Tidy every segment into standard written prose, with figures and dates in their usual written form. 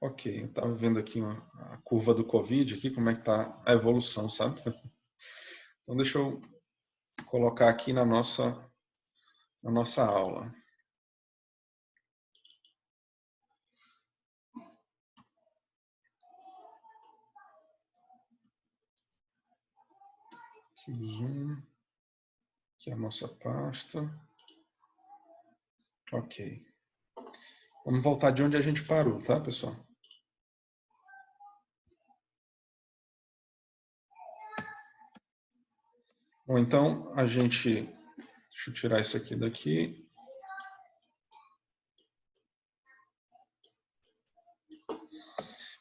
Ok, eu estava vendo aqui a curva do Covid, aqui, como é que está a evolução, sabe? Então deixa eu colocar aqui na nossa aula. Aqui o zoom, aqui a nossa pasta. Ok. Vamos voltar de onde a gente parou, tá, pessoal? Bom, então a gente... Deixa eu tirar isso aqui daqui.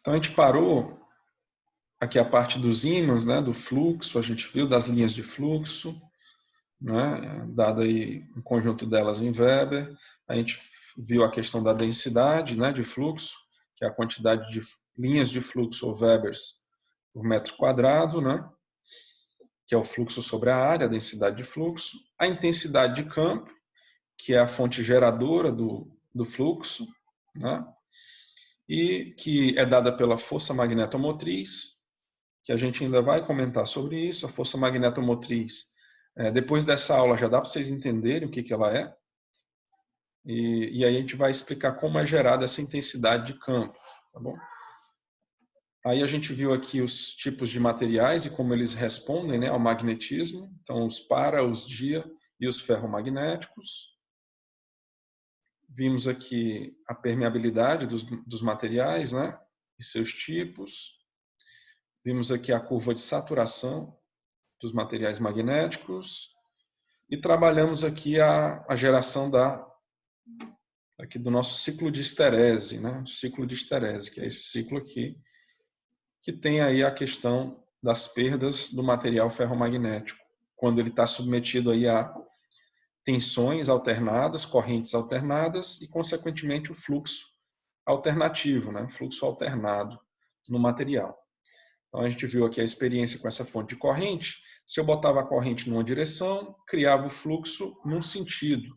Então a gente parou aqui a parte dos ímãs, né, do fluxo, a gente viu das linhas de fluxo, né, dado aí um conjunto delas em Weber. A gente viu a questão da densidade, né, de fluxo, que é a quantidade de linhas de fluxo ou Webers por metro quadrado, né, que é o fluxo sobre a área, a densidade de fluxo. A intensidade de campo, que é a fonte geradora do fluxo, né, e que é dada pela força magnetomotriz, que a gente ainda vai comentar sobre isso. A força magnetomotriz, depois dessa aula já dá para vocês entenderem o que ela é. E aí a gente vai explicar como é gerada essa intensidade de campo, tá bom? Aí a gente viu aqui os tipos de materiais e como eles respondem, né, ao magnetismo. Então, os para, os dia e os ferromagnéticos. Vimos aqui a permeabilidade dos materiais, né, e seus tipos. Vimos aqui a curva de saturação dos materiais magnéticos. E trabalhamos aqui a geração aqui do nosso ciclo de esterese, né? O ciclo de esterese, que é esse ciclo aqui, que tem aí a questão das perdas do material ferromagnético, quando ele está submetido aí a tensões alternadas, correntes alternadas e, consequentemente, o fluxo alternativo, né? Fluxo alternado no material. Então, a gente viu aqui a experiência com essa fonte de corrente. Se eu botava a corrente numa direção, criava o fluxo num sentido.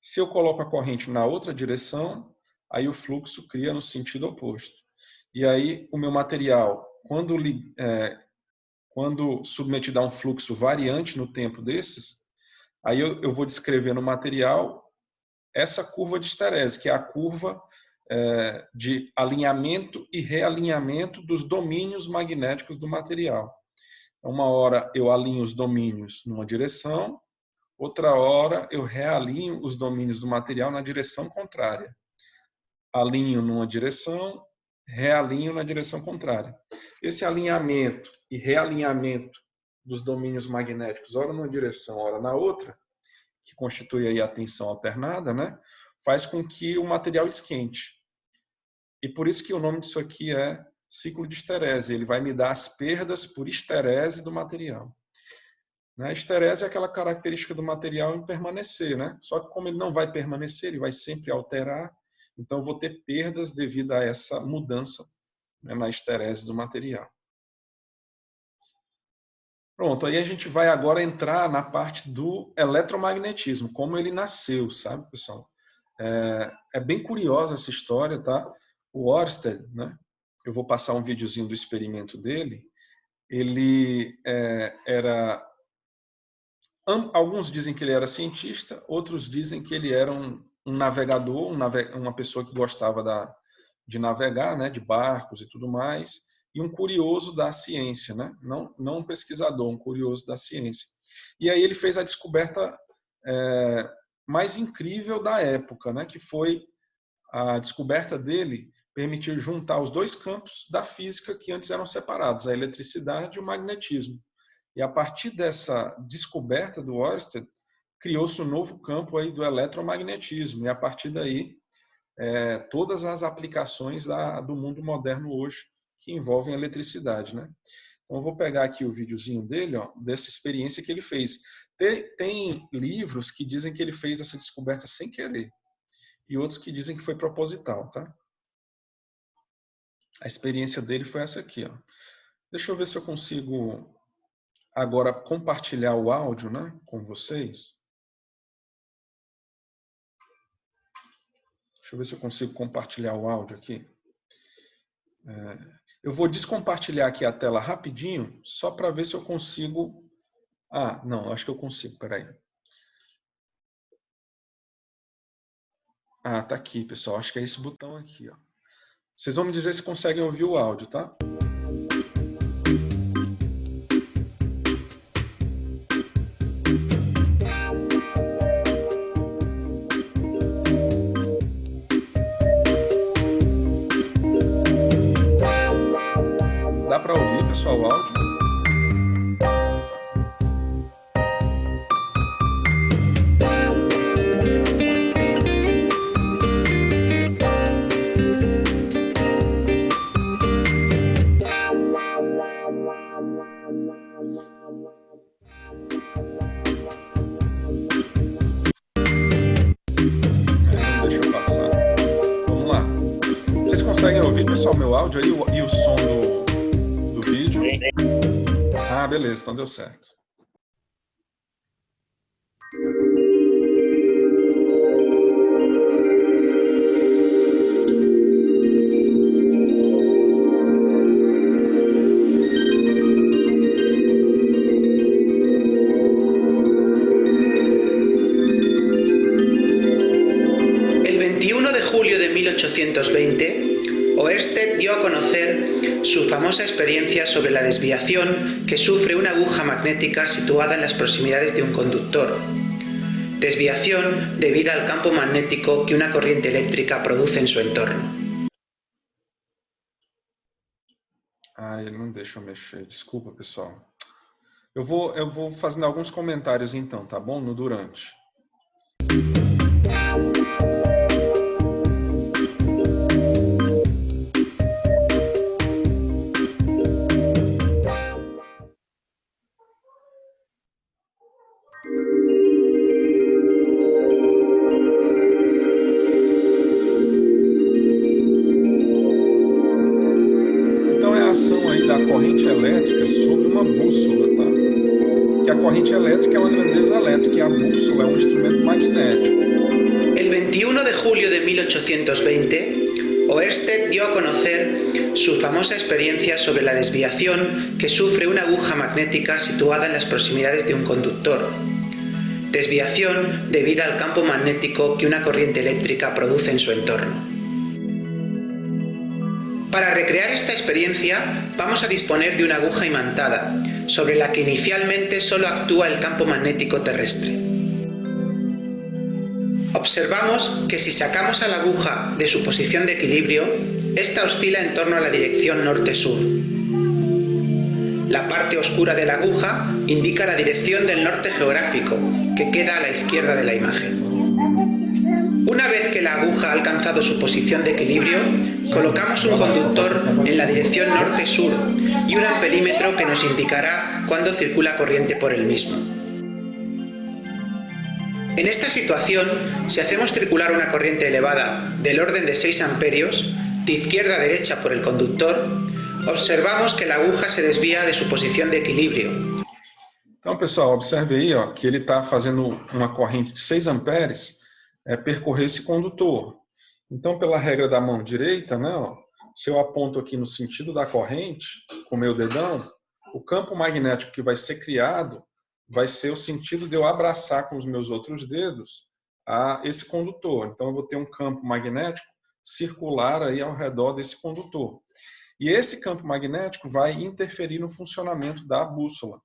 Se eu coloco a corrente na outra direção, aí o fluxo cria no sentido oposto. E aí o meu material, quando submetido a um fluxo variante no tempo desses, aí eu vou descrever no material essa curva de esterese, que é a curva de alinhamento e realinhamento dos domínios magnéticos do material. Então, uma hora eu alinho os domínios numa direção, outra hora eu realinho os domínios do material na direção contrária. Alinho numa direção, realinho na direção contrária. Esse alinhamento e realinhamento dos domínios magnéticos, ora numa direção, ora na outra, que constitui aí a tensão alternada, né, faz com que o material esquente. E por isso que o nome disso aqui é ciclo de esterese. Ele vai me dar as perdas por esterese do material. A esterese é aquela característica do material em permanecer, né? Só que como ele não vai permanecer, ele vai sempre alterar, então eu vou ter perdas devido a essa mudança, né, na esterese do material. Pronto, aí a gente vai agora entrar na parte do eletromagnetismo, como ele nasceu, sabe, pessoal? É bem curiosa essa história, tá? O Ørsted, né? Eu vou passar um videozinho do experimento dele. Ele era... Alguns dizem que ele era cientista, outros dizem que ele era um navegador, uma pessoa que gostava de navegar, né, de barcos e tudo mais, e um curioso da ciência, né? Não um pesquisador, um curioso da ciência. E aí ele fez a descoberta mais incrível da época, né, que foi a descoberta dele permitir juntar os dois campos da física que antes eram separados, a eletricidade e o magnetismo. E a partir dessa descoberta do Ørsted, criou-se um novo campo aí do eletromagnetismo. E a partir daí, todas as aplicações do mundo moderno hoje que envolvem eletricidade, né? Então, eu vou pegar aqui o videozinho dele, ó, dessa experiência que ele fez. Tem livros que dizem que ele fez essa descoberta sem querer e outros que dizem que foi proposital, tá? A experiência dele foi essa aqui, ó. Deixa eu ver se eu consigo agora compartilhar o áudio, né, com vocês. Deixa eu ver se eu consigo compartilhar o áudio aqui. Eu vou descompartilhar aqui a tela rapidinho, só para ver se eu consigo... Ah, não, acho que eu consigo, peraí. Ah, tá aqui, pessoal, acho que é esse botão aqui, ó. Vocês vão me dizer se conseguem ouvir o áudio, tá? Dá para ouvir, pessoal, o áudio? Deixa eu passar. Vamos lá. Vocês conseguem ouvir, pessoal, meu áudio aí e o som do vídeo? Ah, beleza, então deu certo. El 21 de julio de 1820, Oersted dio a conocer su famosa experiencia sobre la desviación que sufre una aguja magnética situada en las proximidades de un conductor. Desviación debida al campo magnético que una corriente eléctrica produce en su entorno. Ah, ele não deixa eu mexer. Desculpa, pessoal. Eu vou fazendo alguns comentários então, tá bom? No durante. Da corrente elétrica sobre uma bússola, tá? Que a corrente elétrica é uma grandeza elétrica e a bússola é um instrumento magnético. El 21 de julio de 1820, Oersted dio a conocer su famosa experiencia sobre la desviación que sufre una aguja magnética situada en las proximidades de un conductor. Desviación debida al campo magnético que una corriente eléctrica produce en su entorno. Para recrear esta experiencia, vamos a disponer de una aguja imantada, sobre la que inicialmente solo actúa el campo magnético terrestre. Observamos que si sacamos a la aguja de su posición de equilibrio, ésta oscila en torno a la dirección norte-sur. La parte oscura de la aguja indica la dirección del norte geográfico, que queda a la izquierda de la imagen. Una vez que la aguja ha alcanzado su posición de equilibrio, colocamos un conductor en la dirección norte-sur y un amperímetro que nos indicará cuándo circula corriente por el mismo. En esta situación, si hacemos circular una corriente elevada del orden de 6 amperios, de izquierda a derecha por el conductor, observamos que la aguja se desvía de su posición de equilibrio. Então, pessoal, observe aí ó, que ele está fazendo uma corrente de 6 amperes percorrer esse condutor. Então, pela regra da mão direita, né, ó, se eu aponto aqui no sentido da corrente, com o meu dedão, o campo magnético que vai ser criado vai ser o sentido de eu abraçar com os meus outros dedos a esse condutor. Então, eu vou ter um campo magnético circular aí ao redor desse condutor. E esse campo magnético vai interferir no funcionamento da bússola.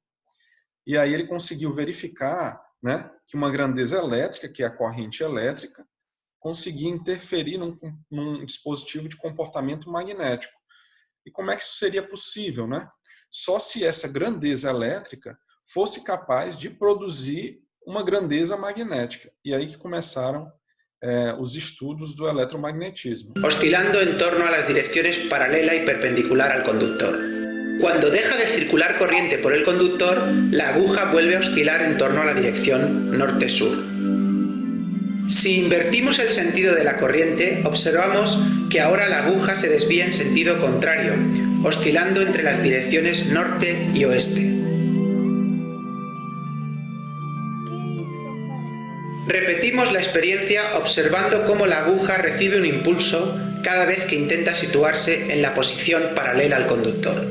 E aí ele conseguiu verificar, né, que uma grandeza elétrica, que é a corrente elétrica, conseguia interferir num dispositivo de comportamento magnético. E como é que isso seria possível, né? Só se essa grandeza elétrica fosse capaz de produzir uma grandeza magnética. E aí que começaram os estudos do eletromagnetismo. Oscilando en torno a las direcciones paralela y perpendicular al conductor. Cuando deja de circular corriente por el conductor, la aguja vuelve a oscilar en torno a la dirección norte-sur. Si invertimos el sentido de la corriente, observamos que ahora la aguja se desvía en sentido contrario, oscilando entre las direcciones norte y oeste. Repetimos la experiencia observando cómo la aguja recibe un impulso cada vez que intenta situarse en la posición paralela al conductor.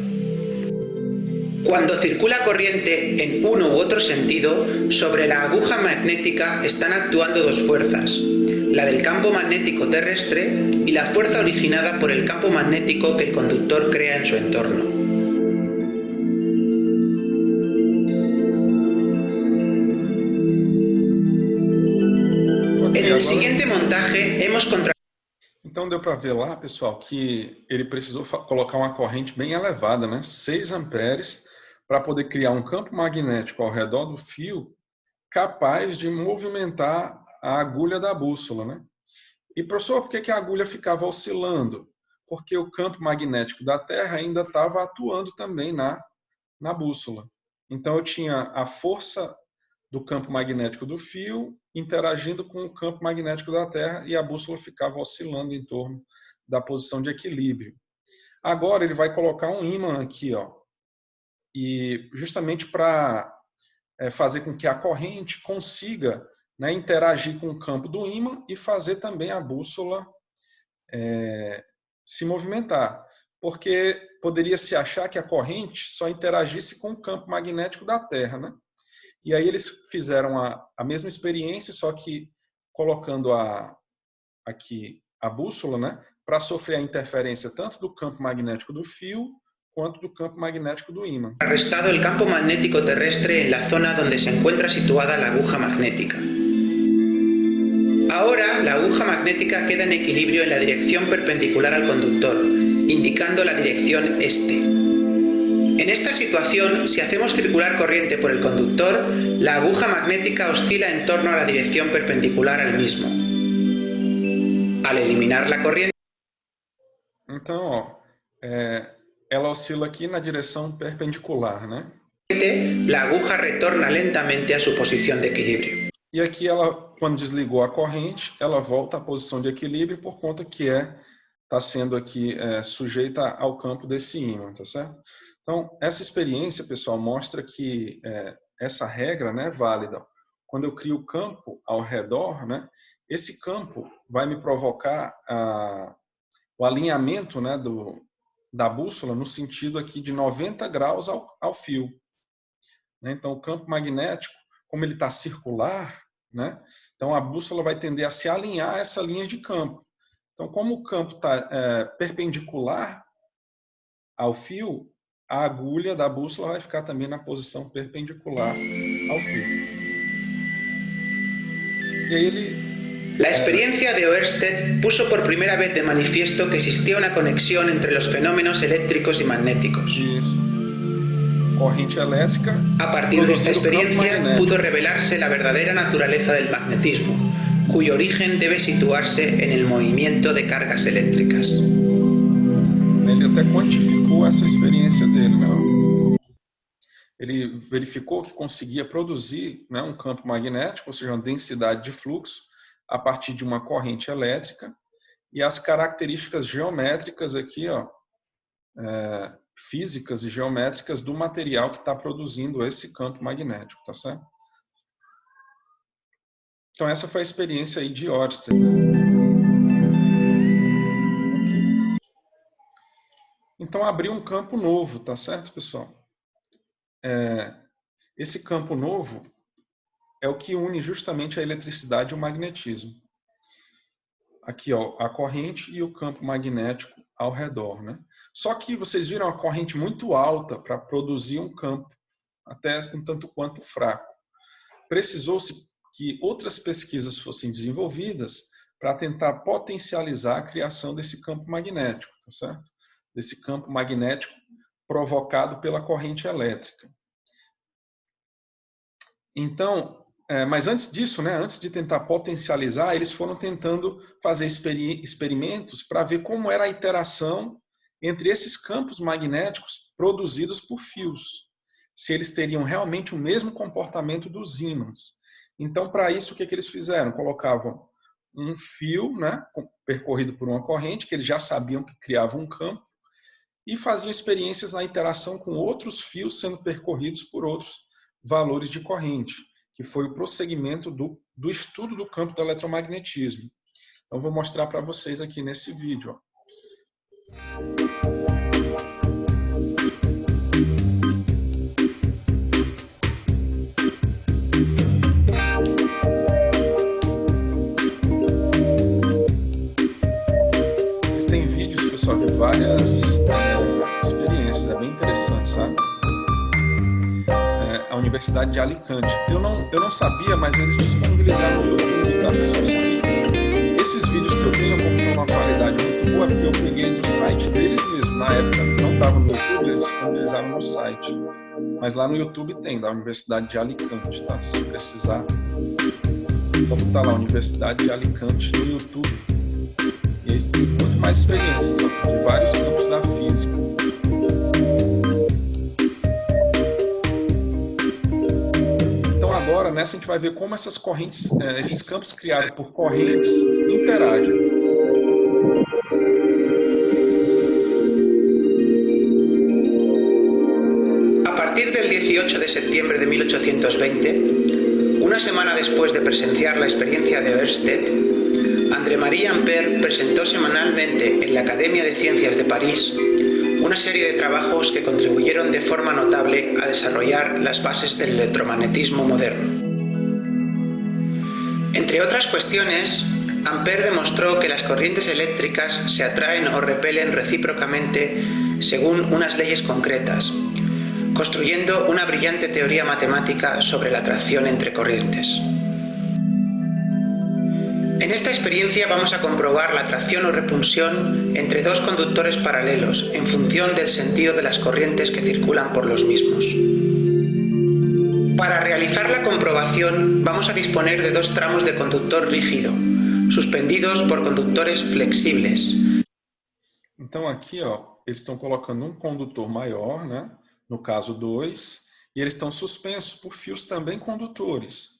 Cuando circula corriente en uno u otro sentido, sobre la aguja magnética están actuando dos fuerzas, la del campo magnético terrestre y la fuerza originada por el campo magnético que el conductor crea en su entorno. En el siguiente montaje hemos contrastado. Então deu para ver lá, pessoal, que ele precisou colocar uma corrente bem elevada, né? 6 amperes, para poder criar um campo magnético ao redor do fio capaz de movimentar a agulha da bússola, né? E, professor, por que a agulha ficava oscilando? Porque o campo magnético da Terra ainda estava atuando também na bússola. Então eu tinha a força do campo magnético do fio interagindo com o campo magnético da Terra e a bússola ficava oscilando em torno da posição de equilíbrio. Agora ele vai colocar um ímã aqui, ó, e justamente para fazer com que a corrente consiga, né, interagir com o campo do ímã e fazer também a bússola se movimentar. Porque poderia se achar que a corrente só interagisse com o campo magnético da Terra, né? E aí eles fizeram a mesma experiência, só que colocando aqui a bússola, né, para sofrer a interferência tanto do campo magnético do fio quanto do campo magnético do ímã. Arrestado el campo magnético terrestre en la zona donde se encuentra situada la aguja magnética. Ahora la aguja magnética queda en equilibrio en la dirección perpendicular al conductor, indicando la dirección este. En esta situación, si hacemos circular corriente por el conductor, la aguja magnética oscila en torno a la dirección perpendicular al mismo. Al eliminar la corriente... Então, ó, ela oscila aqui na direção perpendicular, né? La aguja retorna lentamente a su posición de equilibrio. E aqui ela, quando desligou a corrente, ela volta à posição de equilíbrio por conta que está sendo aqui sujeita ao campo desse ímã, tá certo? Então, essa experiência, pessoal, mostra que essa regra, né, é válida. Quando eu crio o campo ao redor, né, esse campo vai me provocar o alinhamento, né, da bússola no sentido aqui de 90 graus ao fio. Então, o campo magnético, como ele está circular, né, então a bússola vai tender a se alinhar a essa linha de campo. Então, como o campo está perpendicular ao fio, a agulha da bússola vai ficar também na posição perpendicular ao fio. E aí ele... La experiencia de Ørsted puso por primera vez de manifiesto que existía una conexión entre los fenómenos eléctricos y magnéticos. Isso. Corrente elétrica. A partir de esta experiencia pudo revelarse la verdadera naturaleza del magnetismo, cuyo origen debe situarse en el movimiento de cargas eléctricas. Ele até quantificou essa experiência dele, né? Ele verificou que conseguia produzir, né, um campo magnético, ou seja, uma densidade de fluxo, a partir de uma corrente elétrica, e as características geométricas aqui, ó, físicas e geométricas do material que está produzindo esse campo magnético, tá certo? Então essa foi a experiência aí de Ørsted. Então abriu um campo novo, tá certo, pessoal? Esse campo novo é o que une justamente a eletricidade e o magnetismo. Aqui, ó, a corrente e o campo magnético ao redor, né? Só que vocês viram a corrente muito alta para produzir um campo até um tanto quanto fraco. Precisou-se que outras pesquisas fossem desenvolvidas para tentar potencializar a criação desse campo magnético, tá certo? Desse campo magnético provocado pela corrente elétrica. Então, mas antes disso, né, antes de tentar potencializar, eles foram tentando fazer experimentos para ver como era a interação entre esses campos magnéticos produzidos por fios. Se eles teriam realmente o mesmo comportamento dos ímãs. Então, para isso, o que eles fizeram? Colocavam um fio, né, percorrido por uma corrente, que eles já sabiam que criava um campo, e faziam experiências na interação com outros fios sendo percorridos por outros valores de corrente, que foi o prosseguimento do estudo do campo do eletromagnetismo. Eu vou mostrar para vocês aqui nesse vídeo. Ó. Existem vídeos, pessoal, de várias experiências, é bem interessante, sabe? A Universidade de Alicante. Eu não sabia, mas eles disponibilizaram no YouTube, tá, pessoal? Esses vídeos que eu tenho, como estão numa qualidade muito boa, porque eu peguei do site deles mesmo. Na época não estava no YouTube, eles disponibilizaram no site. Mas lá no YouTube tem, da Universidade de Alicante, tá? Se precisar, só botar lá, Universidade de Alicante no YouTube. E aí tem muito mais experiências, ó, de vários campos da física. Agora, nessa a gente vai ver como essas correntes, esses campos criados por correntes interagem. A partir del 18 de septiembre de 1820, una semana después de presenciar la experiencia de Ørsted, André-Marie Ampère presentó semanalmente en la Academia de Ciencias de París una serie de trabajos que contribuyeron de forma notable a desarrollar las bases del electromagnetismo moderno. Entre otras cuestiones, Ampère demostró que las corrientes eléctricas se atraen o repelen recíprocamente según unas leyes concretas, construyendo una brillante teoría matemática sobre la atracción entre corrientes. En esta experiencia vamos a comprobar la atracción o repulsión entre dos conductores paralelos en función del sentido de las corrientes que circulan por los mismos. Para realizar la comprobación vamos a disponer de dos tramos de conductor rígido, suspendidos por conductores flexibles. Então aqui, ó, eles estão colocando condutor maior, né? No caso 2, e eles estão suspensos por fios também condutores.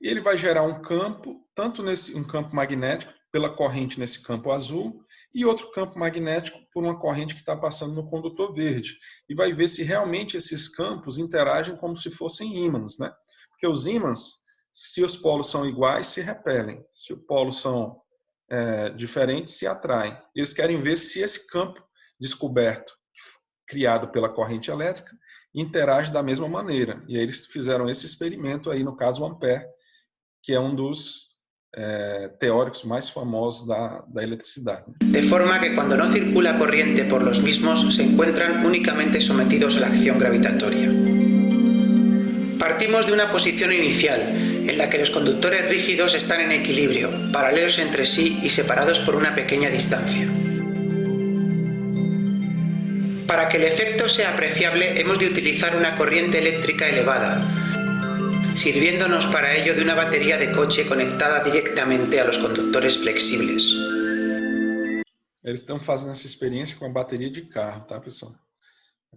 E ele vai gerar um campo, tanto um campo magnético pela corrente nesse campo azul e outro campo magnético por uma corrente que está passando no condutor verde. E vai ver se realmente esses campos interagem como se fossem ímãs, né? Porque os ímãs, se os polos são iguais, se repelem. Se os polos são diferentes, se atraem. Eles querem ver se esse campo descoberto, criado pela corrente elétrica, interage da mesma maneira. E aí eles fizeram esse experimento aí, no caso Ampère, que é dos teóricos más famosos da electricidad. De forma que cuando no circula corriente por los mismos se encuentran únicamente sometidos a la acción gravitatoria. Partimos de una posición inicial en la que los conductores rígidos están en equilibrio, paralelos entre sí y separados por una pequeña distancia. Para que el efecto sea apreciable hemos de utilizar una corriente eléctrica elevada, sirviéndonos para ello de una batería de coche conectada directamente a los conductores flexibles. Eles estão fazendo essa experiência com a bateria de carro, tá, pessoal?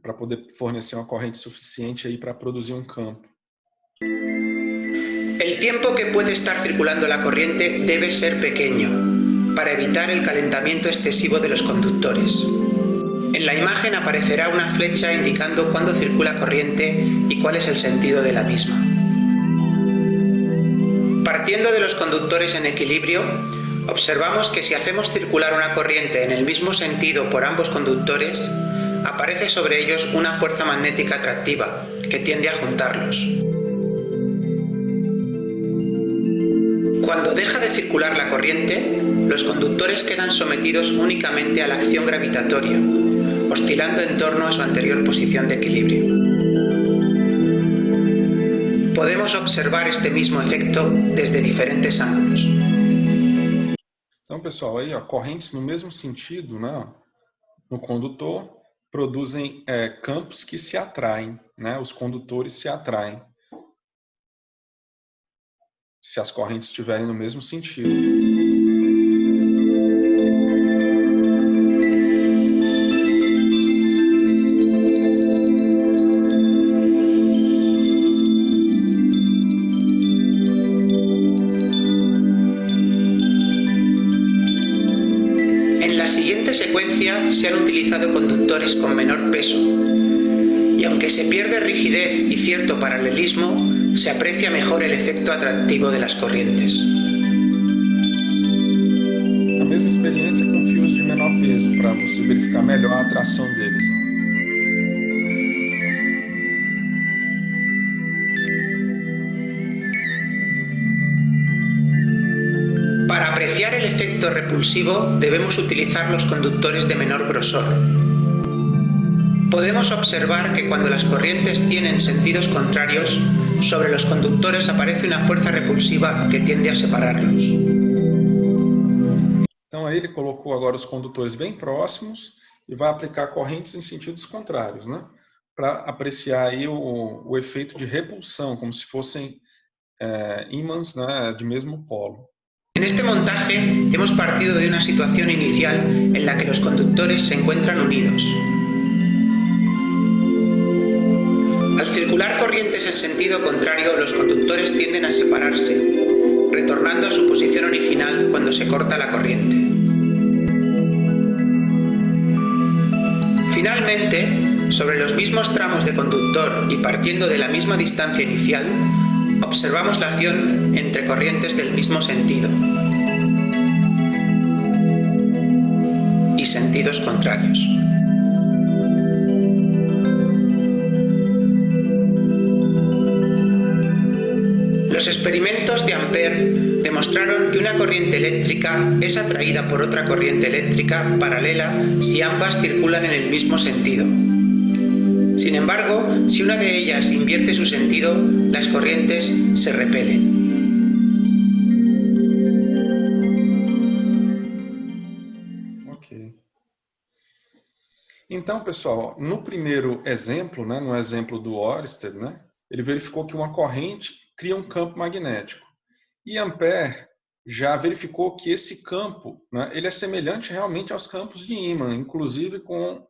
Para poder fornecer uma corrente suficiente aí para produzir um campo. El tiempo que puede estar circulando la corriente debe ser pequeño, para evitar el calentamiento excesivo de los conductores. En la imagen aparecerá una flecha indicando cuándo circula corriente y cuál es el sentido de la misma. Partiendo de los conductores en equilibrio, observamos que si hacemos circular una corriente en el mismo sentido por ambos conductores, aparece sobre ellos una fuerza magnética atractiva que tiende a juntarlos. Cuando deja de circular la corriente, los conductores quedan sometidos únicamente a la acción gravitatoria, oscilando en torno a su anterior posición de equilibrio. Podemos observar este mismo efecto desde diferentes ángulos. Então, pessoal, aí, ó, correntes no mesmo sentido, né, no condutor, produzem campos que se atraem, né, os condutores se atraem, se as correntes estiverem no mesmo sentido. En la siguiente secuencia se han utilizado conductores con menor peso, y aunque se pierde rigidez y cierto paralelismo, se aprecia mejor el efecto atractivo de las corrientes. para você verificar melhor a atração deles. Para apreciar el efecto repulsivo debemos utilizar los conductores de menor grosor. Podemos observar que cuando las corrientes tienen sentidos contrarios, sobre los conductores aparece una fuerza repulsiva que tiende a separarlos. Então aí ele colocou agora os condutores bem próximos e vai aplicar correntes em sentidos contrários, né? Para apreciar aí o efeito de repulsão, como se fossem ímãs, né, de mesmo polo. En este montaje hemos partido de una situación inicial en la que los conductores se encuentran unidos. Al circular corrientes en sentido contrario, los conductores tienden a separarse, retornando a su posición original cuando se corta la corriente. Finalmente, sobre los mismos tramos de conductor y partiendo de la misma distancia inicial, observamos la acción entre corrientes del mismo sentido y sentidos contrarios. Los experimentos de Ampère demostraron que una corriente eléctrica es atraída por otra corriente eléctrica paralela si ambas circulan en el mismo sentido. Sin embargo, si una de ellas invierte su sentido, las corrientes se repelen. Ok. Então, pessoal, no primeiro exemplo, né, no exemplo do Ørsted, né, ele verificou que uma corrente cria um campo magnético. E Ampère já verificou que esse campo, né, ele é semelhante realmente aos campos de ímã, inclusive com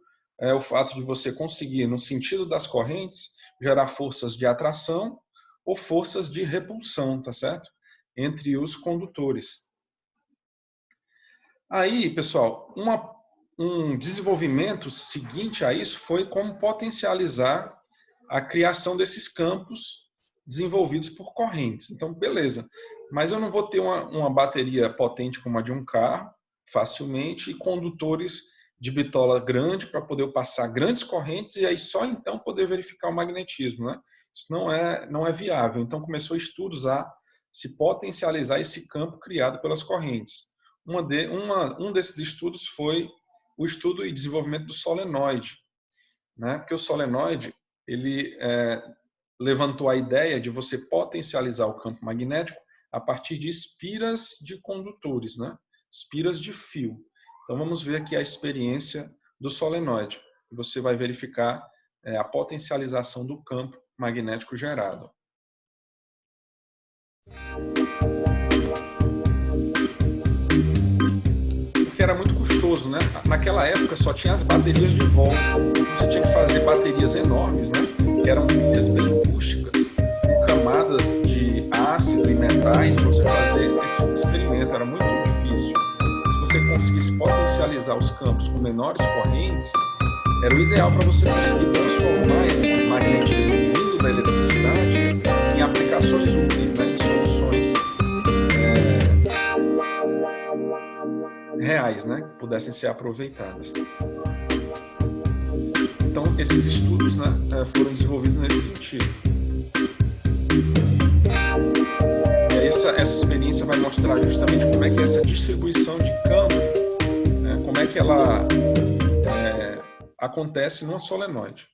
o fato de você conseguir, no sentido das correntes, gerar forças de atração ou forças de repulsão, tá certo? Entre os condutores. Aí, pessoal, um desenvolvimento seguinte a isso foi como potencializar a criação desses campos desenvolvidos por correntes. Então, beleza, mas eu não vou ter uma bateria potente como a de um carro, facilmente, e condutores de bitola grande para poder passar grandes correntes e aí só então poder verificar o magnetismo, né? Isso não é viável. Então começou estudos a se potencializar esse campo criado pelas correntes. Um desses estudos foi o estudo e desenvolvimento do solenoide, né? Porque o solenoide ele levantou a ideia de você potencializar o campo magnético a partir de espiras de condutores, né? Espiras de fio. Então vamos ver aqui a experiência do solenoide. Você vai verificar a potencialização do campo magnético gerado. Porque era muito custoso, né? Naquela época só tinha as baterias de volta. Então você tinha que fazer baterias enormes, né? Que eram pilhas bem rústicas, com camadas de ácido e metais para você fazer esse tipo de experimento. Era muito difícil. Se você conseguisse potencializar os campos com menores correntes, era o ideal para você conseguir transformar esse magnetismo vindo da eletricidade em aplicações úteis, né, em soluções reais, né, que pudessem ser aproveitadas. Então, esses estudos, né, foram desenvolvidos nesse sentido. Essa experiência vai mostrar justamente como é que é essa distribuição de campo, né, como é que ela acontece numa solenoide.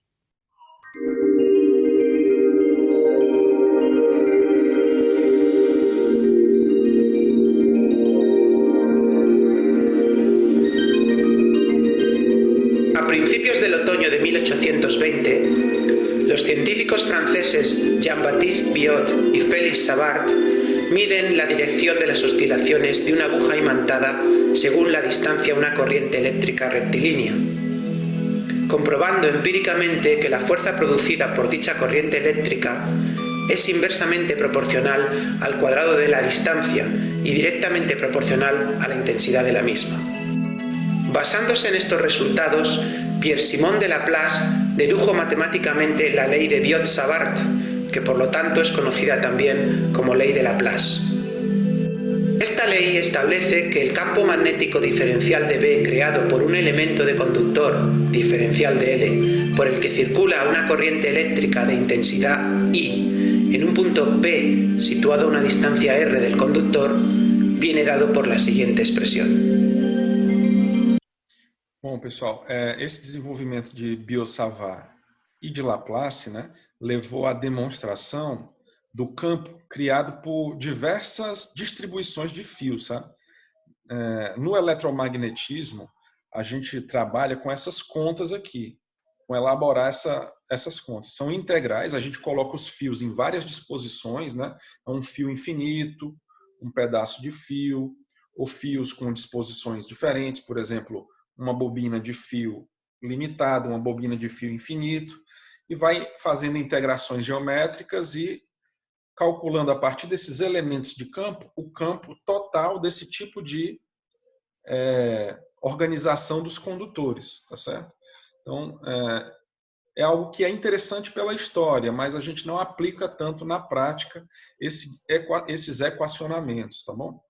A principios del otoño de 1820, los científicos franceses Jean-Baptiste Biot y Félix Savart miden la dirección de las oscilaciones de una aguja imantada según la distancia a una corriente eléctrica rectilínea, comprobando empíricamente que la fuerza producida por dicha corriente eléctrica es inversamente proporcional al cuadrado de la distancia y directamente proporcional a la intensidad de la misma. Basándose en estos resultados, Pierre-Simon de Laplace dedujo matemáticamente la ley de Biot-Savart, que por lo tanto es conocida también como ley de Laplace. Esta ley establece que el campo magnético diferencial de B creado por un elemento de conductor diferencial de L, por el que circula una corriente eléctrica de intensidad I en un punto P situado a una distancia R del conductor, viene dado por la siguiente expresión. Bom, pessoal, esse desenvolvimento de Biot-Savart e de Laplace, né, levou à demonstração do campo criado por diversas distribuições de fios, sabe? No eletromagnetismo, a gente trabalha com essas contas aqui, com elaborar essas contas. São integrais, a gente coloca os fios em várias disposições, né? Um fio infinito, um pedaço de fio, ou fios com disposições diferentes, por exemplo, uma bobina de fio limitado, uma bobina de fio infinito, e vai fazendo integrações geométricas e calculando a partir desses elementos de campo, o campo total desse tipo de organização dos condutores, tá certo? Então, é algo que é interessante pela história, mas a gente não aplica tanto na prática esses equacionamentos, tá bom?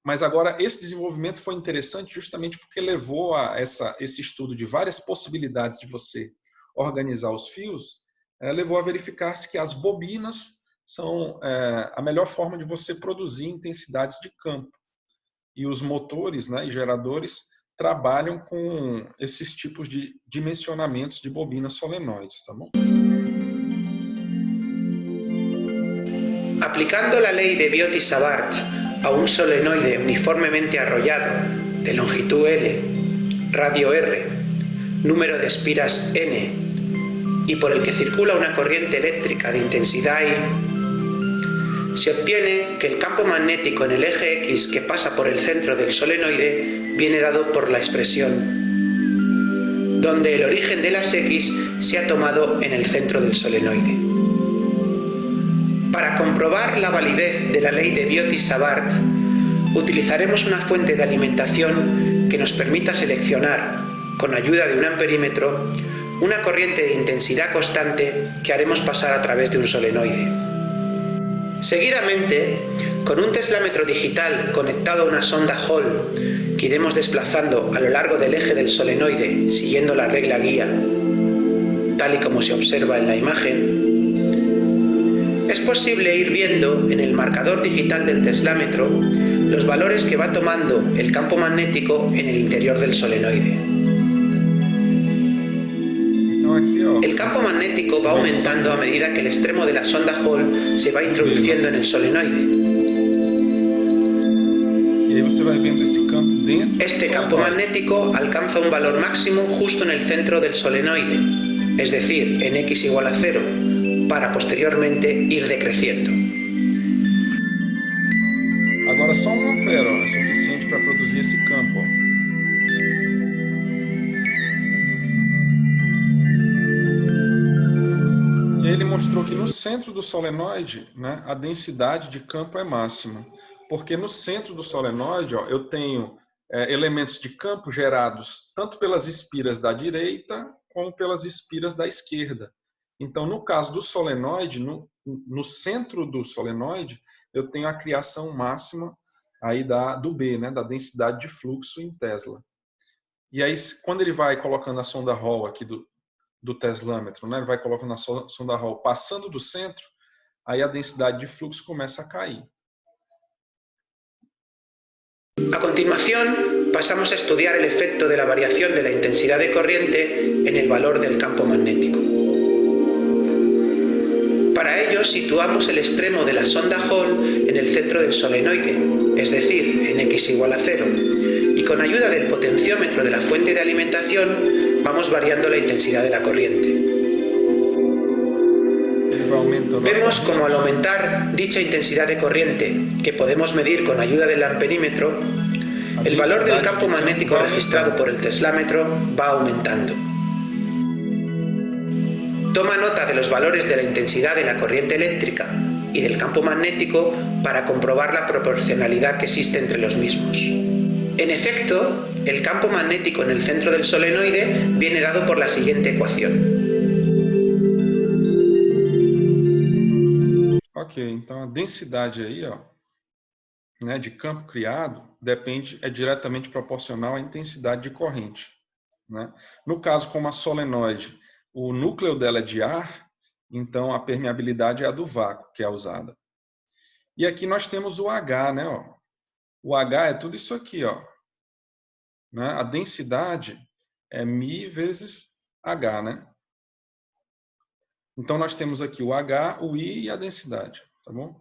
Mas agora, esse desenvolvimento foi interessante justamente porque levou a esse estudo de várias possibilidades de você organizar os fios, levou a verificar-se que as bobinas são a melhor forma de você produzir intensidades de campo. E os motores, né, e geradores trabalham com esses tipos de dimensionamentos de bobinas solenoides, tá bom? Aplicando la ley de Biot-Savart a un solenoide uniformemente arrollado de longitud L, radio R, número de espiras N y por el que circula una corriente eléctrica de intensidad I, se obtiene que el campo magnético en el eje X que pasa por el centro del solenoide viene dado por la expresión, donde el origen de las X se ha tomado en el centro del solenoide. Para comprobar la validez de la ley de Biot-Savart, utilizaremos una fuente de alimentación que nos permita seleccionar, con ayuda de un amperímetro, una corriente de intensidad constante que haremos pasar a través de un solenoide. Seguidamente, con un teslámetro digital conectado a una sonda Hall que iremos desplazando a lo largo del eje del solenoide siguiendo la regla guía, tal y como se observa en la imagen, es posible ir viendo en el marcador digital del teslámetro los valores que va tomando el campo magnético en el interior del solenoide. El campo magnético va aumentando a medida que el extremo de la sonda Hall se va introduciendo en el solenoide. Este campo magnético alcanza un valor máximo justo en el centro del solenoide, es decir, en X igual a 0, para posteriormente ir decreciendo. Agora só 1 ampere é suficiente para produzir esse campo. E ele mostrou que no centro do solenoide, né, a densidade de campo é máxima, porque no centro do solenoide, ó, eu tenho elementos de campo gerados tanto pelas espiras da direita como pelas espiras da esquerda. Então, no caso do solenoide, no centro do solenoide, eu tenho a criação máxima aí do B, né, da densidade de fluxo em Tesla. E aí, quando ele vai colocando a sonda Hall aqui do teslâmetro, né, ele vai colocando a sonda Hall passando do centro, aí a densidade de fluxo começa a cair. A continuación, pasamos a estudiar el efecto de la variación de la intensidad de corriente en el valor del campo magnético. Para ello, situamos el extremo de la sonda Hall en el centro del solenoide, es decir, en X igual a 0, y con ayuda del potenciómetro de la fuente de alimentación vamos variando la intensidad de la corriente. Vemos como al aumentar dicha intensidad de corriente, que podemos medir con ayuda del amperímetro, el valor del campo magnético registrado por el teslámetro va aumentando. Toma nota de los valores de la intensidad de la corriente eléctrica y del campo magnético para comprobar la proporcionalidad que existe entre los mismos. En efecto, el campo magnético en el centro del solenoide viene dado por la siguiente ecuación. Ok, então a densidade aí, ó, né, de campo criado é diretamente proporcional à intensidade de corrente, né? No caso, como a solenoide, o núcleo dela é de ar, então a permeabilidade é a do vácuo que é usada. E aqui nós temos o H, né? Ó. O H é tudo isso aqui, ó. Né? A densidade é μ vezes H, né? Então nós temos aqui o H, o I e a densidade, tá bom?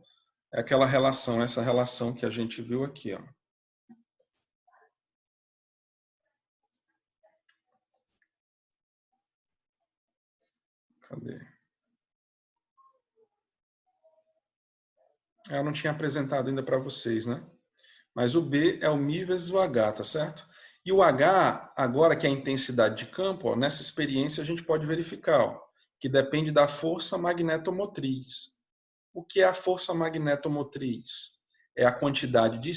É aquela relação, essa relação que a gente viu aqui, ó. Cadê? Eu não tinha apresentado ainda para vocês, né? Mas o B é o μ vezes o H, tá certo? E o H, agora que é a intensidade de campo, ó, nessa experiência a gente pode verificar, ó, que depende da força magnetomotriz. O que é a força magnetomotriz? É a quantidade de